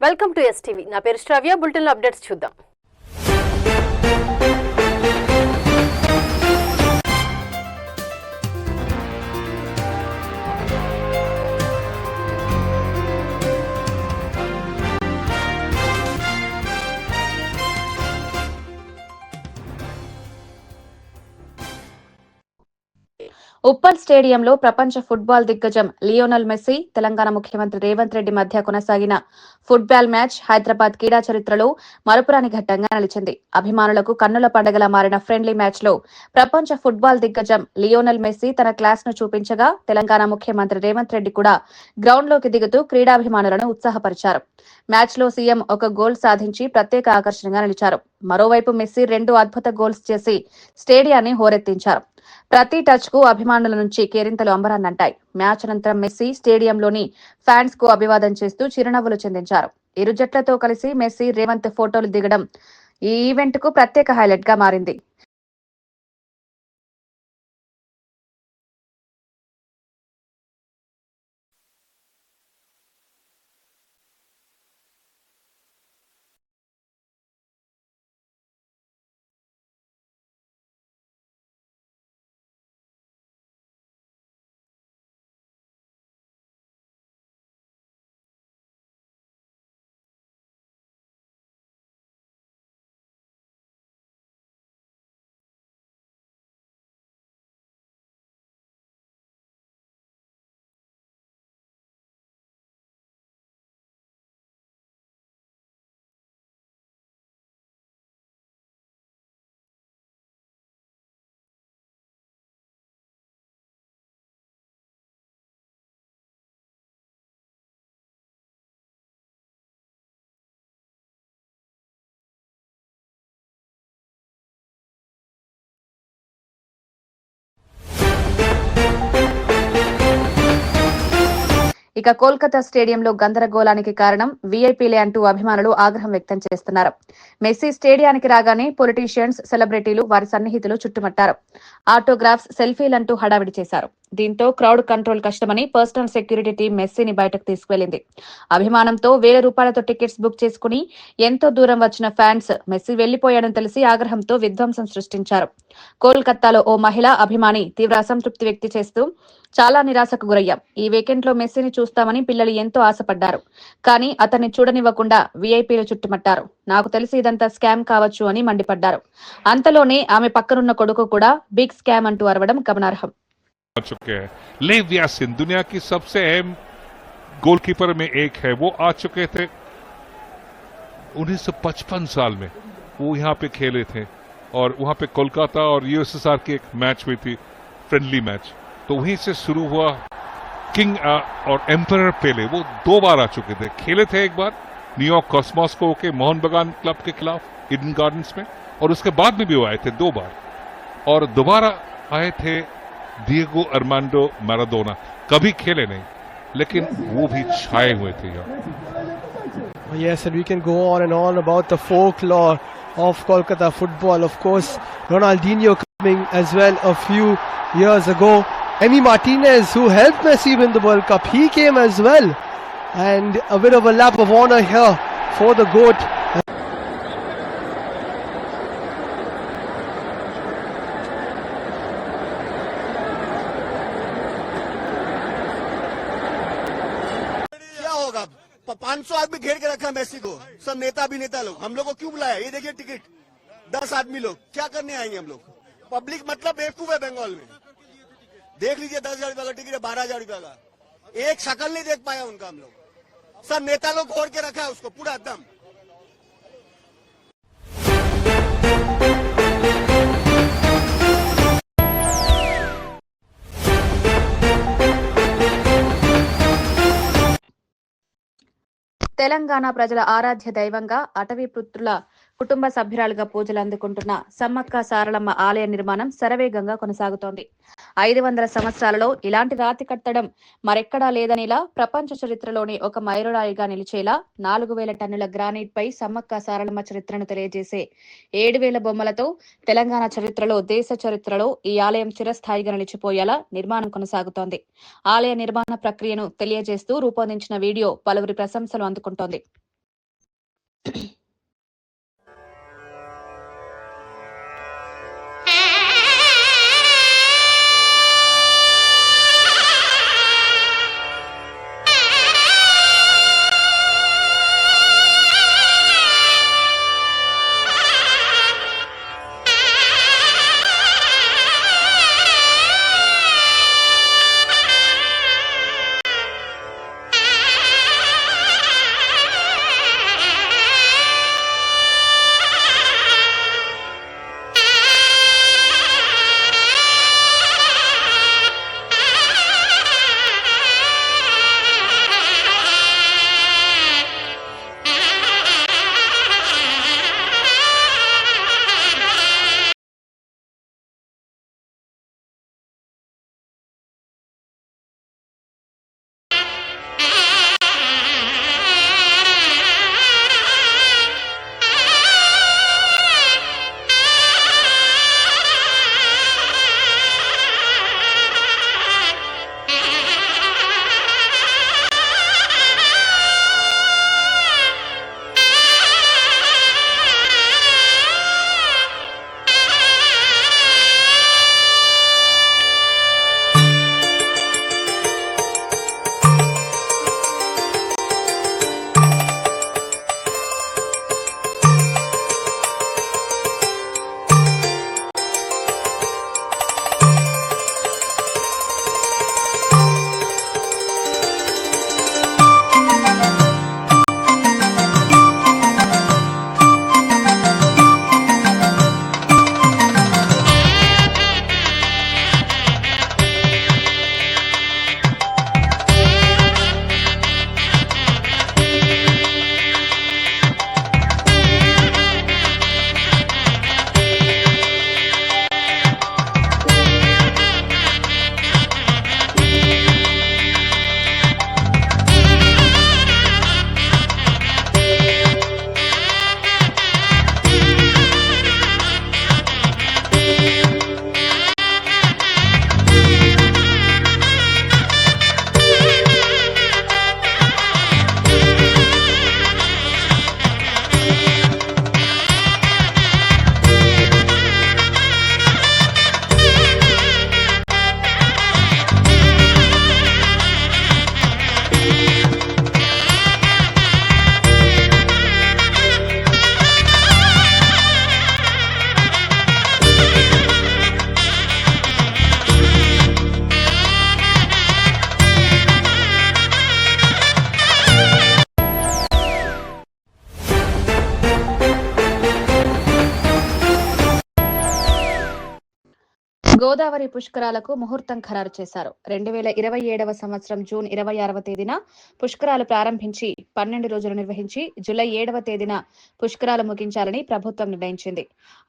Welcome to STV. నా పేరు శ్రావ్య. Bulletin updates చూద్దాం. ఉప్పల్ స్టేడియంలో ప్రపంచ ఫుట్బాల్ దిగ్గజం లియోనల్ మెస్సీ, తెలంగాణ ముఖ్యమంత్రి రేవంత్ రెడ్డి మధ్య కొనసాగిన ఫుట్బాల్ మ్యాచ్ హైదరాబాద్ క్రీడా చరిత్రలో మరపురాని ఘట్టంగా నిలిచింది. అభిమానులకు కన్నుల పండుగలా మారిన ఫ్రెండ్లీ మ్యాచ్ లో ప్రపంచ ఫుట్బాల్ దిగ్గజం లియోనల్ మెస్సీ తన క్లాస్ ను చూపించగా, తెలంగాణ ముఖ్యమంత్రి రేవంత్ రెడ్డి కూడా గ్రౌండ్ లోకి దిగుతూ క్రీడాభిమానులను ఉత్సాహపరిచారు. మ్యాచ్ లో సీఎం ఒక గోల్ సాధించి ప్రత్యేక ఆకర్షణగా నిలిచారు. మరోవైపు మెస్సీ 2 అద్భుత గోల్స్ చేసి స్టేడియాన్ని హోరెత్తించారు. ప్రతి టచ్ కు అభిమానుల నుంచి కేరింతలు అంబరాన్నంటాయి. మ్యాచ్ అనంతరం మెస్సీ స్టేడియంలోని ఫ్యాన్స్ కు అభివాదం చేస్తూ చిరునవ్వులు చిందించారు. ఇరు జట్లతో కలిసి మెస్సీ, రేవంత్ ఫోటోలు దిగడం ఈ ఈవెంట్ కు ప్రత్యేక హైలైట్ గా మారింది. ఇక కోల్కతా స్టేడియంలో గందరగోళానికి కారణం వీఐపీలే అంటూ అభిమానులు ఆగ్రహం వ్యక్తం చేస్తున్నారు. మెస్సీ స్టేడియానికి రాగానే పొలిటీషియన్స్, సెలబ్రిటీలు, వారి సన్నిహితులు చుట్టుముట్టారు. ఆటోగ్రాఫ్స్, సెల్ఫీలంటూ హడావిడి చేశారు. దీంతో క్రౌడ్ కంట్రోల్ కష్టమని పర్సనల్ సెక్యూరిటీ టీం మెస్సీని బయటకు తీసుకువెళ్లింది. అభిమానంతో ₹1000 టికెట్స్ బుక్ చేసుకుని ఎంతో దూరం వచ్చిన ఫ్యాన్స్ మెస్సీ వెళ్లిపోయాడని తెలిసి ఆగ్రహంతో విధ్వంసం సృష్టించారు. కోల్కతాలో ఓ మహిళా అభిమాని తీవ్ర అసంతృప్తి వ్యక్తి చేస్తూ, చాలా నిరాశకు గురయ్యాం. ఈ వీకెండ్ లో మెస్సీని చూస్తామని పిల్లలు ఎంతో ఆశపడ్డారు. కానీ అతన్ని చూడనివ్వకుండా వీఐపీలు చుట్టుముట్టారు. నాకు తెలిసి ఇదంతా స్కామ్ కావచ్చు అని మండిపడ్డారు. అంతలోనే ఆమె పక్కనున్న కొడుకు కూడా బిగ్ స్కామ్ అంటూ అరవడం గమనార్హం. लेव यासिन दुनिया की सबसे अहम गोलकीपर में एक है, वो आ चुके थे 1955 साल में, वो यहाँ पे खेले थे और वहां पे कोलकाता और यूएसएसआर की एक मैच हुई थी, फ्रेंडली मैच, तो वहीं से शुरू हुआ किंग और एम्परर पेले, वो 2 बार आ चुके थे. खेले थे एक बार न्यूयॉर्क कॉस्मोस के मोहन बगान क्लब के खिलाफ ईडन गार्डन्स में, और उसके बाद में भी वो आए थे 2 बार, और दोबारा आए थे डिएगो आर्मांडो मैराडोना. कभी खेले नहीं, लेकिन वो भी छाए हुए थे यहाँ. Yes, and we can go on and on about the folklore of Kolkata football. Of course, Ronaldinho coming as well a few years ago. Emi Martinez, who helped Messi win the World Cup, he came as well. And a bit of a lap of honor here for the GOAT. क्या होगा? 500 आदमी घेर के रखा Messi को, सब नेता भी नेता लोग. हम लोग को क्यों बुलाया? ये देखिए टिकट 10 आदमी लोग क्या करने आएंगे हम लोग? पब्लिक मतलब बेवकूफ है बंगाल में. देख लीजिए 10,000 रुपए का टिकट है, 12,000 रुपए का. एक शक्ल नहीं देख पाया उनका हम लोग. सब नेता लोग घोर के रखा है उसको पूरा एकदम. తెలంగాణ ప్రజల ఆరాధ్య దైవంగా, అటవీ పుత్రుల కుటుంబ సభ్యురాలుగా పూజలు అందుకుంటున్న సమ్మక్క సారలమ్మ ఆలయ నిర్మాణం శరవేగంగా కొనసాగుతోంది. 500 సంవత్సరాలలో ఇలాంటి రాతి కట్టడం మరెక్కడా లేదనేలా, ప్రపంచ చరిత్రలోని ఒక మైలురాయిగా నిలిచేలా 4000 టన్నుల గ్రానైట్ పై సమ్మక్క సారలమ్మ చరిత్రను తెలియజేసే 7000 బొమ్మలతో తెలంగాణ చరిత్రలో, దేశ చరిత్రలో ఈ ఆలయం చిరస్థాయిగా నిలిచిపోయేలా నిర్మాణం కొనసాగుతోంది. ఆలయ నిర్మాణ ప్రక్రియను తెలియజేస్తూ రూపొందించిన వీడియో పలువురి ప్రశంసలు అందుకుంటోంది. గోదావరి పుష్కరాలకు ముహూర్తం ఖరారు చేశారు. 2027వ సంవత్సరం జూన్ 26వ తేదీన పుష్కరాలు ప్రారంభించి 12 రోజులు నిర్వహించి జూలై 7వ తేదీన పుష్కరాలు ముగించాలని ప్రభుత్వం నిర్ణయించింది.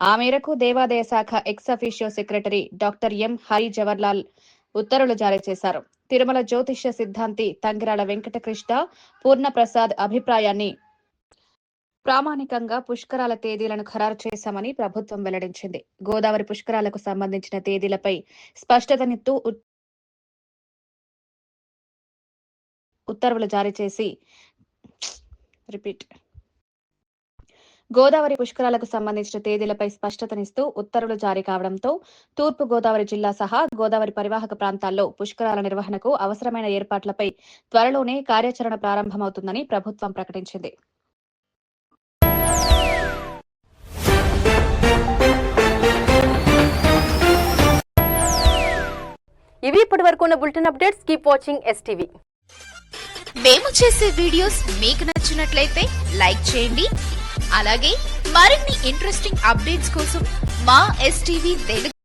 ఆ మేరకు దేవాదాయ శాఖ ex officio secretary doctor M Hari Jawaharlal ఉత్తర్వులు జారీ చేశారు. తిరుమల జ్యోతిష్య సిద్ధాంతి తంగిరాల వెంకటకృష్ణ పూర్ణప్రసాద్ అభిప్రాయాన్ని ప్రామాణికంగా పుష్కరాల తేదీలను ఖరారు చేశామని ప్రభుత్వం వెల్లడించింది. గోదావరి పుష్కరాలకు సంబంధించిన తేదీలపై స్పష్టతనిస్తూ ఉత్తర్వులు జారీ చేసి గోదావరి పుష్కరాలకు సంబంధించిన తేదీలపై స్పష్టతనిస్తూ ఉత్తర్వులు జారీ కావడంతో తూర్పు గోదావరి జిల్లా సహా గోదావరి పరివాహక ప్రాంతాల్లో పుష్కరాల నిర్వహణకు అవసరమైన ఏర్పాట్లపై త్వరలోనే కార్యాచరణ ప్రారంభమవుతుందని ప్రభుత్వం ప్రకటించింది. ఇవి ఇప్పటి వరకు ఉన్న bulletin updates. Keep watching STV. మేము చేసే వీడియోస్ మీకు నచ్చినట్లయితే లైక్ చేయండి. అలాగే మరిన్ని ఇంట్రెస్టింగ్ అప్డేట్స్ కోసం మా STV తెలుగు